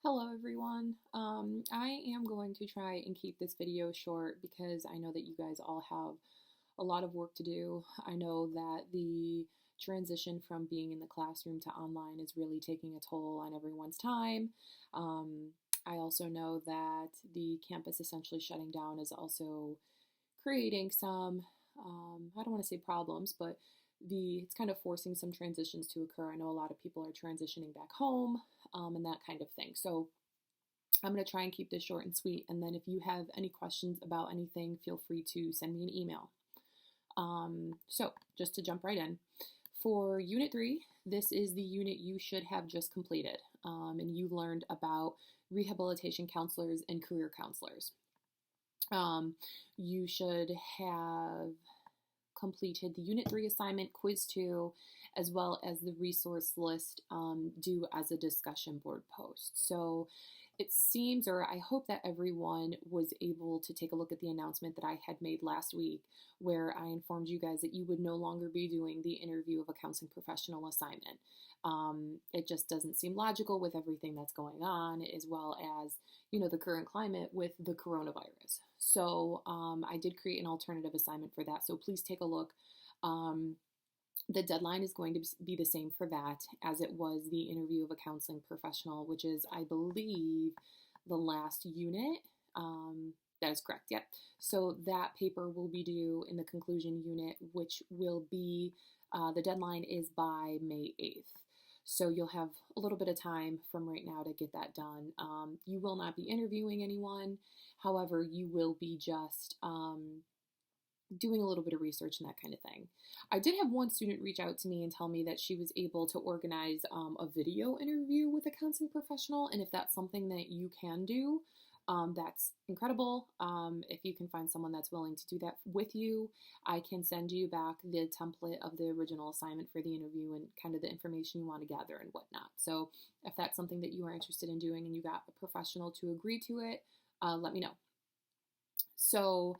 Hello everyone. I am going to try and keep this video short because I know that you guys all have a lot of work to do. I know that the transition from being in the classroom to online is really taking a toll on everyone's time. Um, I also know that the campus essentially shutting down is also creating some, I don't want to say problems, but it's kind of forcing some transitions to occur. I know a lot of people are transitioning back home, and that kind of thing. So I'm going to try and keep this short and sweet. And then if you have any questions about anything, feel free to send me an email. So just to jump right in, for Unit 3, this is the unit you should have just completed. And you learned about rehabilitation counselors and career counselors. You should have completed the Unit 3 assignment, Quiz 2, as well as the resource list due as a discussion board post. So it seems, or I hope that everyone was able to take a look at the announcement that I had made last week, where I informed you guys that you would no longer be doing the interview of a counseling professional assignment. It just doesn't seem logical with everything that's going on, as well as, the current climate with the coronavirus. So I did create an alternative assignment for that. So please take a look. The deadline is going to be the same for that as it was the interview of a counseling professional, which is, I believe, the last unit. That is correct, yep. So that paper will be due in the conclusion unit, which will be, the deadline is by May 8th. So you'll have a little bit of time from right now to get that done. You will not be interviewing anyone. However, you will be just doing a little bit of research and that kind of thing. I did have one student reach out to me and tell me that she was able to organize a video interview with a counseling professional, and if that's something that you can do, that's incredible. If you can find someone that's willing to do that with you, I can send you back the template of the original assignment for the interview and kind of the information you want to gather and whatnot. So if that's something that you are interested in doing and you got a professional to agree to it, let me know. So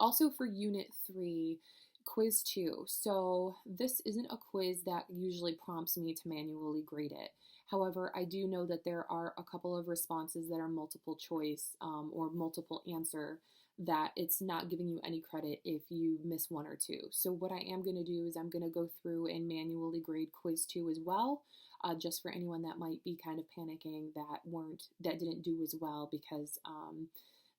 also for Unit 3, Quiz 2. So this isn't a quiz that usually prompts me to manually grade it. However, I do know that there are a couple of responses that are multiple choice or multiple answer that it's not giving you any credit if you miss one or two. So what I am going to do is I'm going to go through and manually grade Quiz 2 as well, just for anyone that might be kind of panicking that didn't do as well because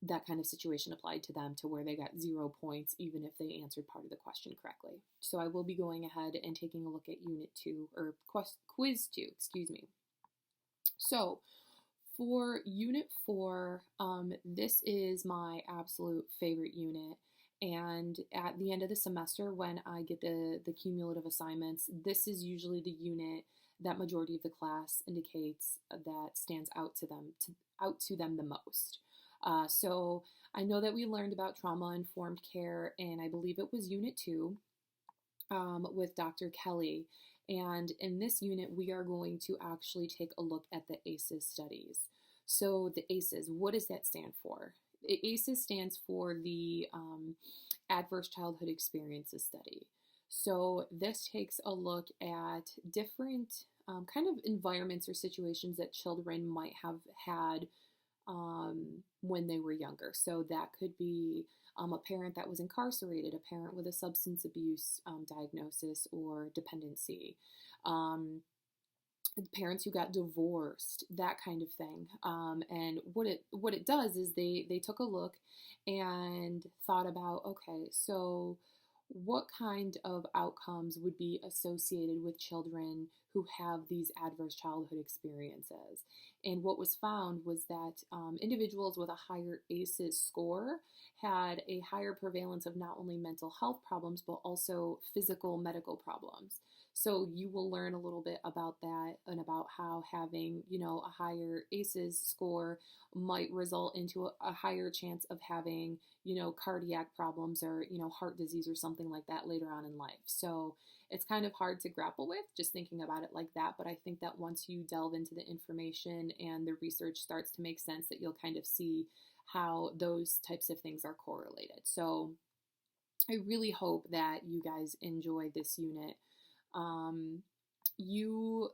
that kind of situation applied to them to where they got 0 points even if they answered part of the question correctly. So I will be going ahead and taking a look at Unit 2, or Quiz 2, excuse me. So for Unit 4, this is my absolute favorite unit. And at the end of the semester, when I get the cumulative assignments, this is usually the unit that majority of the class indicates that stands out to them the most. So I know that we learned about trauma-informed care, and I believe it was Unit 2 with Dr. Kelly. And in this unit, we are going to actually take a look at the ACEs studies. So the ACEs, what does that stand for? The ACEs stands for the Adverse Childhood Experiences Study. So this takes a look at different kind of environments or situations that children might have had when they were younger. So that could be a parent that was incarcerated, a parent with a substance abuse diagnosis or dependency, parents who got divorced, that kind of thing. And what it does is they took a look and thought about, okay, so what kind of outcomes would be associated with children who have these adverse childhood experiences. And what was found was that individuals with a higher ACEs score had a higher prevalence of not only mental health problems, but also physical medical problems. So you will learn a little bit about that and about how having, a higher ACEs score might result into a higher chance of having, cardiac problems or, heart disease or something like that later on in life. So it's kind of hard to grapple with just thinking about it like that. But I think that once you delve into the information and the research starts to make sense, that you'll kind of see how those types of things are correlated. So I really hope that you guys enjoy this unit. You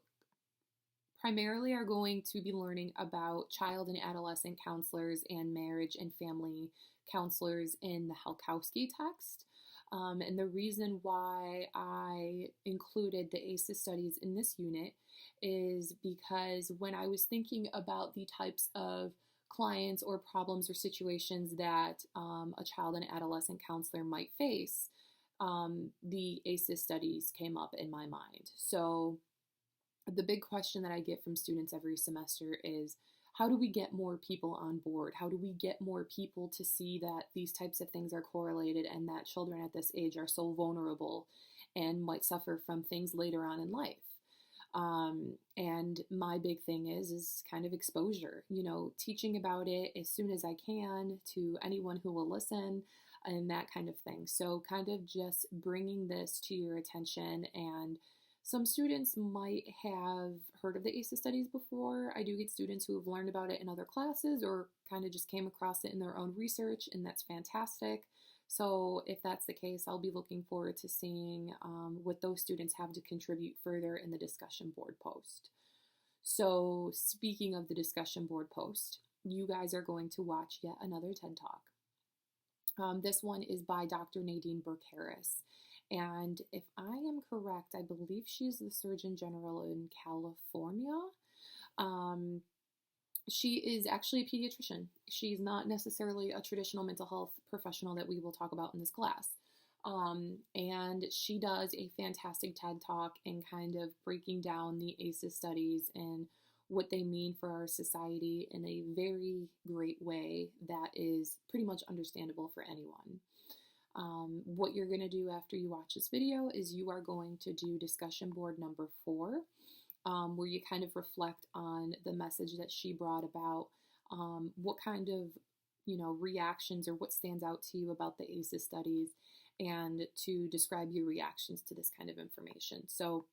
primarily are going to be learning about child and adolescent counselors and marriage and family counselors in the Halkowski text. And the reason why I included the ACEs studies in this unit is because when I was thinking about the types of clients or problems or situations that a child and adolescent counselor might face, the ACEs studies came up in my mind. So the big question that I get from students every semester is, how do we get more people on board? How do we get more people to see that these types of things are correlated and that children at this age are so vulnerable and might suffer from things later on in life? And my big thing is kind of exposure, teaching about it as soon as I can to anyone who will listen and that kind of thing. So kind of just bringing this to your attention. And some students might have heard of the ACEs studies before. I do get students who have learned about it in other classes or kind of just came across it in their own research, and that's fantastic. So if that's the case, I'll be looking forward to seeing what those students have to contribute further in the discussion board post. So speaking of the discussion board post, you guys are going to watch yet another TED Talk. This one is by Dr. Nadine Burke-Harris. And if I am correct, I believe she's the Surgeon General in California. She is actually a pediatrician. She's not necessarily a traditional mental health professional that we will talk about in this class. And she does a fantastic TED Talk in kind of breaking down the ACEs studies and what they mean for our society in a very great way that is pretty much understandable for anyone. What you're going to do after you watch this video is you are going to do discussion board number 4, where you kind of reflect on the message that she brought about, what kind of, reactions or what stands out to you about the ACEs studies, and to describe your reactions to this kind of information. So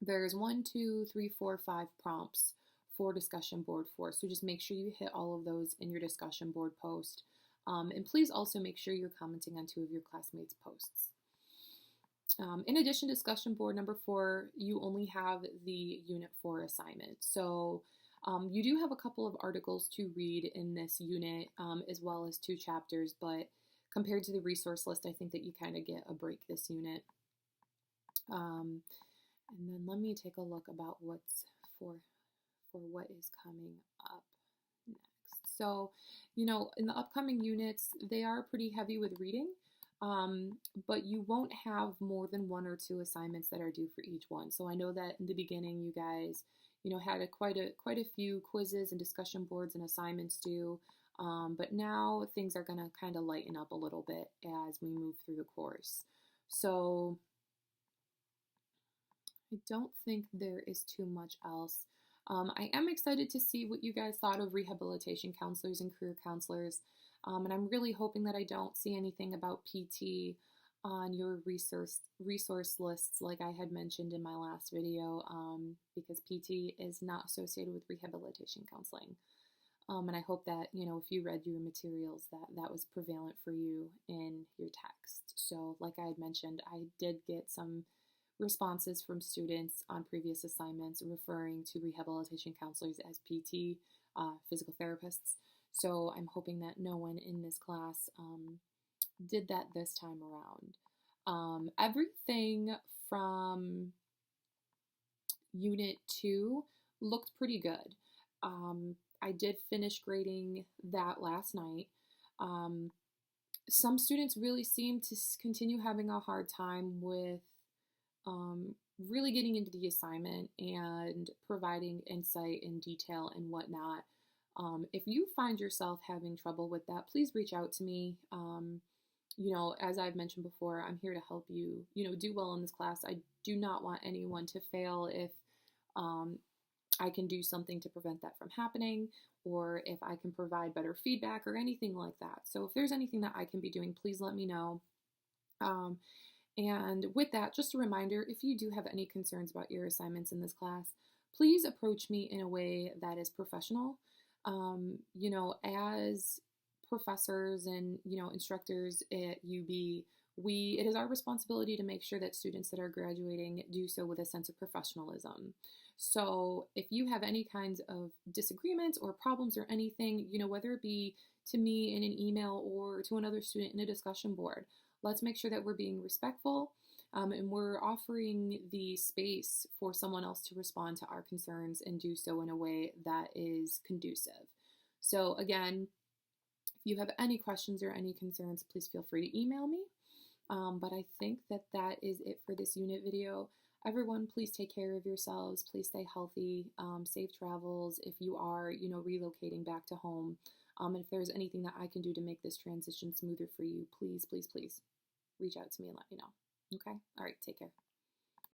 there's 1, 2, 3, 4, 5 prompts for discussion board 4. So just make sure you hit all of those in your discussion board post. And please also make sure you're commenting on 2 of your classmates' posts. In addition to discussion board number 4, you only have the Unit 4 assignment. So you do have a couple of articles to read in this unit, as well as 2 chapters, but compared to the resource list, I think that you kind of get a break this unit. And then let me take a look about what's for what is coming up next. So, in the upcoming units, they are pretty heavy with reading, but you won't have more than 1 or 2 assignments that are due for each one. So I know that in the beginning, you guys, had quite a few quizzes and discussion boards and assignments due, but now things are going to kind of lighten up a little bit as we move through the course. So I don't think there is too much else. I am excited to see what you guys thought of rehabilitation counselors and career counselors, and I'm really hoping that I don't see anything about PT on your resource lists like I had mentioned in my last video, because PT is not associated with rehabilitation counseling. And I hope that, if you read your materials, that was prevalent for you in your text. So like I had mentioned, I did get some responses from students on previous assignments referring to rehabilitation counselors as PT, physical therapists. So I'm hoping that no one in this class did that this time around. Everything from Unit 2 looked pretty good. I did finish grading that last night. Some students really seem to continue having a hard time with really getting into the assignment and providing insight and detail and whatnot. If you find yourself having trouble with that, please reach out to me. As I've mentioned before, I'm here to help you, do well in this class. I do not want anyone to fail if I can do something to prevent that from happening, or if I can provide better feedback or anything like that. So if there's anything that I can be doing, please let me know. And with that, just a reminder, if you do have any concerns about your assignments in this class, please approach me in a way that is professional. As professors and, instructors at UB, it is our responsibility to make sure that students that are graduating do so with a sense of professionalism. So if you have any kinds of disagreements or problems or anything, whether it be to me in an email or to another student in a discussion board, let's make sure that we're being respectful, and we're offering the space for someone else to respond to our concerns and do so in a way that is conducive. So again, if you have any questions or any concerns, please feel free to email me. But I think that that is it for this unit video. Everyone, please take care of yourselves. Please stay healthy. Safe travels if you are, relocating back to home. And if there's anything that I can do to make this transition smoother for you, please, please, please reach out to me and let me know. Okay? All right, take care.